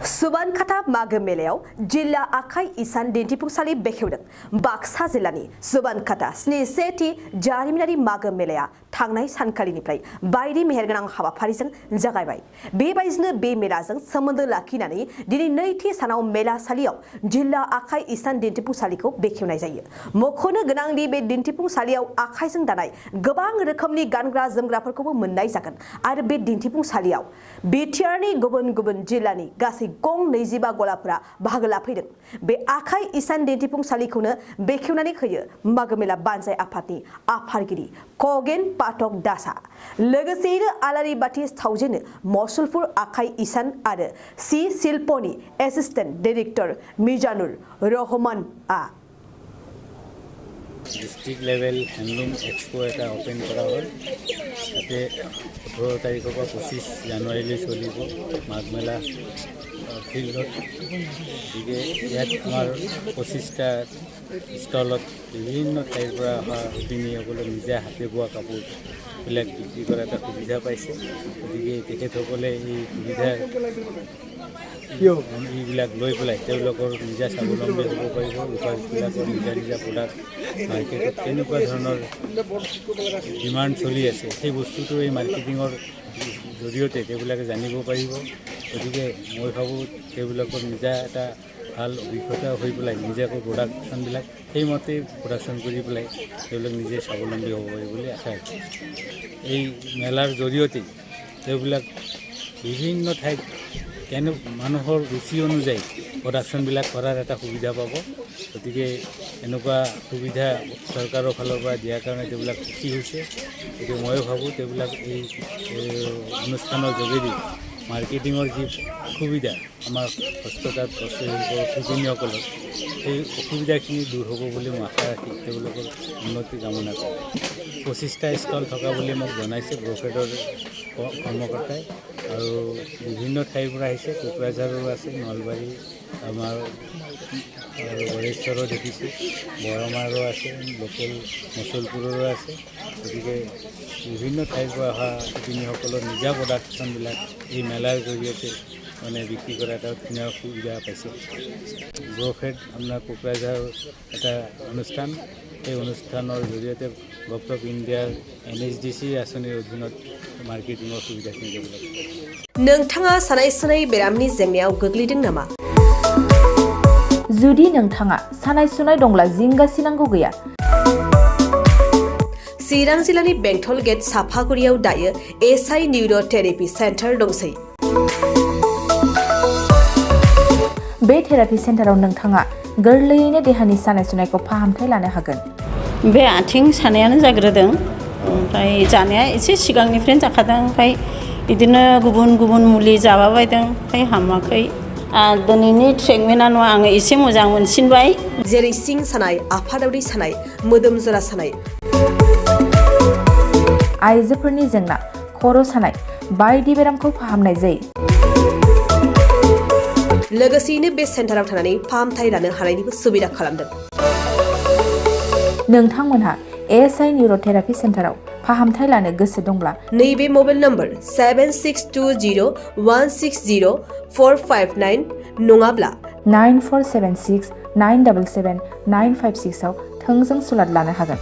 सुबानखाता मागो मेलायाव जिल्ला आखाइ इसान दिन्थिफुंसालि बेखेवदों बाक्सा जिल्लानि सुबानखाता 71थि जारिमिनारि मागो मेलाया थांनाय सानखालिनिफ्राय बायदि मेहेरगोनां हाबाफारिजों जागायबाय। बेबायदिनो बे मेलाजों सोमोन्दो लाखिनानै दिनै नैथि सानाव मेलासालियाव जिल्ला आखाइ इसान दिन्थिफुंसालिखौ बेखेवनाय जायो। मख'नो गोनांदि बे दिन्थिफुंसालियाव आखाइजों दानाय गोबां रोखोमनि गानग्रा जोमग्राफोरखौबो मोननाय जागोन आरो बे दिन्थिफुंसालियाव बिटिआरनि गुबुन गुबुन जिल्लानि गासै गं 25 गलाफोरा बाहागो लाफैदों। बे आखाइ इसान दिन्थिफुंसालिखौनो बेखेवनानै होयो मागो मेला बानजाय आफादनि आफादगिरि खगेन पाठक दासआ। लोगोसेयैनो आलारि बाथि सावजेनो मसलपुर आखाइ इसान आरो सि शिल्पनि एसिस्टेन्ट डाइरेक्टर मिजानुर रहमानआ। डिस्ट्रिक्ट लेवल हैंडलूम एक्सपो এটা ओपन करा हल তাতে 18 तारिखर পৰা 25 জানুৱাৰীলৈ চলিব মাঘ মেলা ফিল্ডত। গতিকে ইয়াত আমাৰ 25টা ষ্টলত বিভিন্ন ঠাইৰ পৰা অহা শিপিনীসকলে নিজে হাতে বোৱা কাপোৰবিলাক বিক্ৰী কৰা এটা সুবিধা পাইছে। গতিকে তেখেতসকলে এই সুবিধা এইবিলাক লৈ পেলাই তেওঁলোকৰ নিজা স্বাৱলম্বী হ'ব পাৰিব। উপায়বিলাকৰ নিজা নিজা প্ৰডাক্ট মাৰ্কেটত কেনেকুৱা ধৰণৰ ডিমাণ্ড চলি আছে সেই বস্তুটো এই মাৰ্কেটিঙৰ জৰিয়তে তেওঁলোকে জানিব পাৰিব। গতিকে মই ভাবোঁ তেওঁলোকৰ নিজা এটা ভাল অভিজ্ঞতা হৈ পেলাই নিজাকৈ প্ৰডাকশ্যনবিলাক সেইমতে প্ৰডাকশ্যন কৰি পেলাই তেওঁলোক নিজে স্বাৱলম্বী হ'ব পাৰিব বুলি আশা ৰাখোঁ। এই মেলাৰ জৰিয়তে তেওঁলোক বিভিন্ন ঠাইত মানুহৰ ৰুচি অনুযায়ী প্ৰডাকশ্যনবিলাক কৰাৰ এটা সুবিধা পাব। গতিকে এনেকুৱা সুবিধা চৰকাৰৰ ফালৰ পৰা দিয়াৰ কাৰণে তেওঁলোক সুখী হৈছে। গতিকে ময়ো ভাবোঁ তেওঁলোক এই অনুষ্ঠানৰ যোগেদি মাৰ্কেটিঙৰ যি সুবিধা আমাৰ হস্ততাঁত বস্ত্ৰশিল্পৰ শিপিনীসকলৰ সেই অসুবিধাখিনি দূৰ হ'ব বুলি মই আশা ৰাখি তেওঁলোকৰ উন্নতি কামনা কৰোঁ। 25টা ষ্টল থকা বুলি মোক জনাইছে ব্ৰফেডৰ কৰ্মকৰ্তাই আৰু বিভিন্ন ঠাইৰ পৰা আহিছে। কোকৰাঝাৰো আছে, নলবাৰী, আমাৰ গড়েশ্বৰো দেখিছোঁ, বৰমাৰো আছে, লোকেল মচলপুৰৰো আছে। গতিকে বিভিন্ন ঠাইৰ পৰা অহা শিপিনীসকলৰ নিজা প্ৰডাকশ্যনবিলাক এই মেলাৰ জৰিয়তে বিক্ৰী কৰা এটা ধুনীয়া সুবিধা পাইছে। ব্ৰফেড আপোনাৰ কোকৰাঝাৰ এটা অনুষ্ঠান, এই অনুষ্ঠানৰ জৰিয়তে গভৰ্ণমেণ্ট অফ ইণ্ডিয়াৰ NHDC আঁচনিৰ অধীনত मार्केटिंग सुबिदाखिनि नोंथाङा सानाय सुनाय बेरामनि जेंनायाव गोग्लैदों नामा? जुदि नोंथाङा सानाय सुनाय दंब्ला जिंगा सिनांगौ गैया। चिरां जिल्लानि बेंटल गेट साफागुरियाव दायो SI निउर'थेरापि सेन्टार दंसै। बे थेरापि सेन्टाराव नोंथाङा गोरलैयैनो देहानि सानाय सुनायखौ फाहामथाय लानो हागोन। बे आथिं सानायानो जाग्रोदों, ओमफ्राय जानाया एसे सिगांनिफ्रायनो जाखादों, ओमफ्राय बिदिनो गुबुन गुबुन मुलि जाबाबायदों, ओमफ्राय हामाखै। दिनैनि ट्रिटमेन्टआ आङो एसे मोजां मोनसिनबाय। जेरै सिं सानाय, आफादावरि सानाय, मोदोम जरा सानाय, आइजोफोरनि जेंना, खर' सानाय बायदि बेरामखौ फाहामनाय जायो। लोगोसेयैनो बे सेन्टाराव थानानै फाहामथाय लानो हानायनिबो सुबिदा खालामदों। नोंथांमोनहा SI निउर'थेरापि सेन्टाराव फाहामथाय लानो गोसो दंब्ला नैबे मबाइल नम्बर 7620160459 नङाब्ला 9476977956 आव थोंजों सुलाद लानो हागोन।